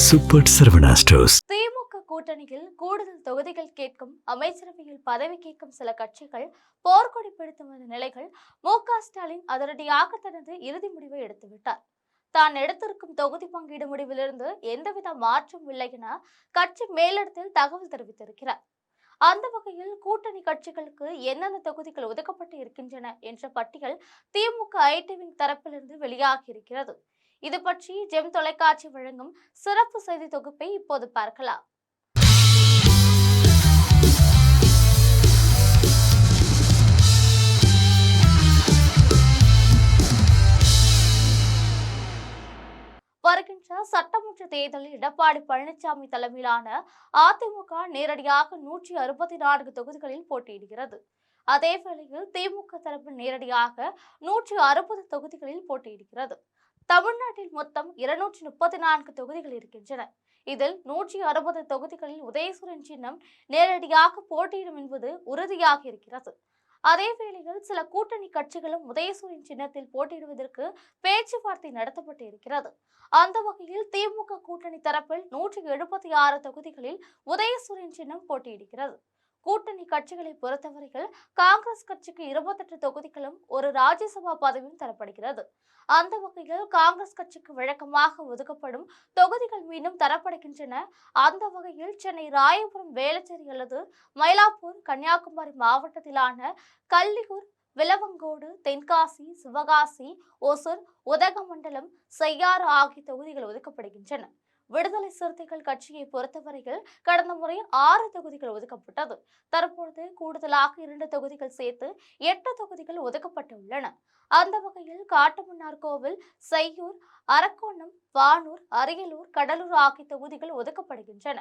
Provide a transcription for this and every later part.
Super Saravana stores. திமுக கூட்டணியில் கூடுதல் தொகுதிகள் கேட்கும், அமைச்சரவையில் பதவி கேட்கும் சில கட்சிகள் போர்க்கொடி பிடித்து வந்த நிலைகள் மு.க.ஸ்டாலின் அதிரடியாக தனது இறுதி முடிவை எடுத்துவிட்டார். தான் எடுத்திருக்கும் தொகுதி பங்கீடு முடிவிலிருந்து எந்தவித மாற்றம் இல்லை என கட்சி மேலிடத்தில் தகவல் தெரிவித்திருக்கிறார். அந்த வகையில் கூட்டணி கட்சிகளுக்கு எந்தெந்த தொகுதிகள் ஒதுக்கப்பட்டு இருக்கின்றன என்ற பட்டியல் திமுக ஐடி விங் தரப்பிலிருந்து வெளியாகி இருக்கிறது. இது பற்றி ஜெம் தொலைக்காட்சி வழங்கும் சிறப்பு செய்தி தொகுப்பை இப்போது பார்க்கலாம். வருகின்ற சட்டமன்ற தேர்தலில் எடப்பாடி பழனிசாமி தலைமையிலான அதிமுக நேரடியாக 164 தொகுதிகளில் போட்டியிடுகிறது. அதே வேளையில் திமுக தரப்பில் நேரடியாக 160 தொகுதிகளில் போட்டியிடுகிறது. தமிழ்நாட்டில் மொத்தம் 234 தொகுதிகள் இருக்கின்றன. இதில் 160 தொகுதிகளில் உதயசூரியன் சின்னம் நேரடியாக போட்டியிடும் என்பது உறுதியாக இருக்கிறது. அதே வேளையில் சில கூட்டணி கட்சிகளும் உதயசூரியன் சின்னத்தில் போட்டியிடுவதற்கு பேச்சுவார்த்தை நடத்தப்பட்டு இருக்கிறது. அந்த வகையில் திமுக கூட்டணி தரப்பில் 176 தொகுதிகளில் உதயசூரியன் சின்னம் போட்டியிடுகிறது. கூட்டணி கட்சிகளை பொறுத்தவரையில் காங்கிரஸ் கட்சிக்கு 28 தொகுதிகளும் ஒரு ராஜ்யசபா பதவியும் தரப்படுகிறது. அந்த வகையில் காங்கிரஸ் கட்சிக்கு வழக்கமாக ஒதுக்கப்படும் தொகுதிகள் மீண்டும் தரப்படுகின்றன. அந்த வகையில் சென்னை ராயபுரம் வேளச்சேரி அல்லது மயிலாப்பூர் கன்னியாகுமரி மாவட்டத்திலான கள்ளியூர் விளவங்கோடு தென்காசி சிவகாசி ஒசூர் உதகமண்டலம் செய்யாறு ஆகிய தொகுதிகள் ஒதுக்கப்படுகின்றன. விடுதலை சிறுத்தைகள் கட்சியை பொறுத்தவரையில் கடந்த முறை 6 தொகுதிகள் ஒதுக்கப்பட்டது. தற்பொழுது கூடுதலாக 2 தொகுதிகள் சேர்த்து 8 தொகுதிகள் ஒதுக்கப்பட்டுள்ளன. அந்த வகையில் காட்டுமன்னார் கோவில், செய்யூர், அரக்கோணம், வானூர், அரியலூர், கடலூர் ஆகிய தொகுதிகள் ஒதுக்கப்படுகின்றன.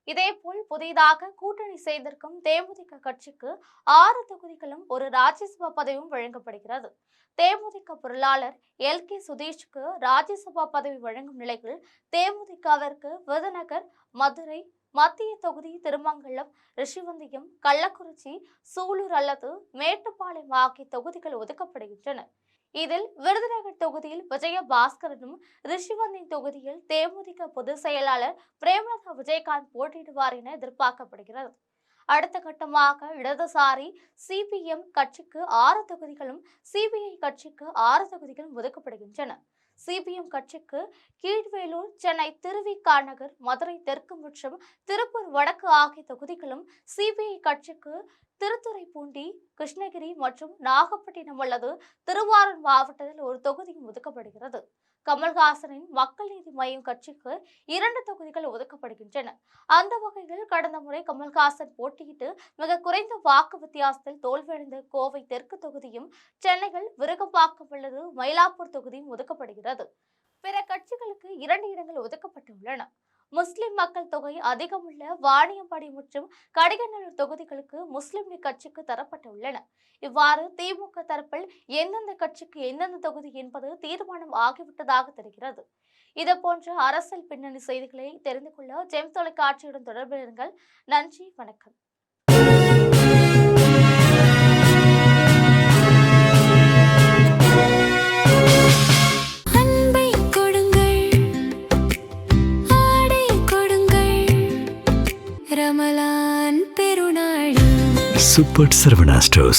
இதேபோல் புதிதாக கூட்டணி சேர்ந்திருக்கும் தேமுதிக கட்சிக்கு 6 தொகுதிகளும் ஒரு ராஜ்யசபா பதவியும் வழங்கப்படுகிறது. தேமுதிக பொருளாளர் எல்.கே. சுதீஷுக்கு ராஜ்யசபா பதவி வழங்கும் நிலையில் தேமுதிகவிற்கு விருதுநகர், மதுரை மத்திய தொகுதி, திருமங்கலம், ரிஷிவந்தியம், கள்ளக்குறிச்சி, சூலூர் அல்லது மேட்டுப்பாளையம் ஆகிய தொகுதிகள் ஒதுக்கப்படுகின்றன. இதில் விருதுநகர் தொகுதியில் விஜயபாஸ்கரனும், ரிஷிவந்தியம் தொகுதியில் தேமுதிக பொதுச் செயலாளர் பிரேமலதா விஜயகாந்த் போட்டியிடுவார் என எதிர்பார்க்கப்படுகிறது. அடுத்த கட்டமாக இடதுசாரி சிபிஎம் கட்சிக்கு 6 தொகுதிகளும், சிபிஐ கட்சிக்கு 6 தொகுதிகளும் ஒதுக்கப்படுகின்றன. சிபிஎம் கட்சிக்கு கீழ்வேலூர், சென்னை திருவிக நகர், மதுரை தெற்கு மற்றும் திருப்பூர் வடக்கு ஆகிய தொகுதிகளும், சிபிஐ கட்சிக்கு திருத்துறைப்பூண்டி, கிருஷ்ணகிரி மற்றும் நாகப்பட்டினம் அல்லது திருவாரூர் மாவட்டத்தில் ஒரு தொகுதியும் ஒதுக்கப்படுகிறது. கமல்ஹாசனின் மக்கள் நீதி மய்யம் கட்சிக்கு 2 தொகுதிகள் ஒதுக்கப்படுகின்றன. அந்த வகையில் கடந்த முறை கமல்ஹாசன் போட்டியிட்டு மிக குறைந்த வாக்கு வித்தியாசத்தில் தோல்வியடைந்த கோவை தெற்கு தொகுதியும், சென்னையில் விருகம்பாக்கம் அல்லது மயிலாப்பூர் தொகுதியும் ஒதுக்கப்படுகிறது. பிற கட்சிகளுக்கு 2 இடங்கள் ஒதுக்கப்பட்டுள்ளன. முஸ்லிம் மக்கள் தொகை அதிகமுள்ள வாணியம்பாடி மற்றும் கடிகநல்லூர் தொகுதிகளுக்கு முஸ்லிம் லீக் கட்சிக்கு தரப்பட்டுள்ளன. இவ்வாறு திமுக தரப்பில் எந்தெந்த கட்சிக்கு எந்தெந்த தொகுதி என்பது தீர்மானம் ஆகிவிட்டதாக தெரிகிறது. இதுபோன்ற அரசியல் பின்னணி செய்திகளை தெரிந்து கொள்ள ஜெம் தொலைக்காட்சியுடன் தொடர்பு இருங்கள். நன்றி, வணக்கம். Super Saravana stores.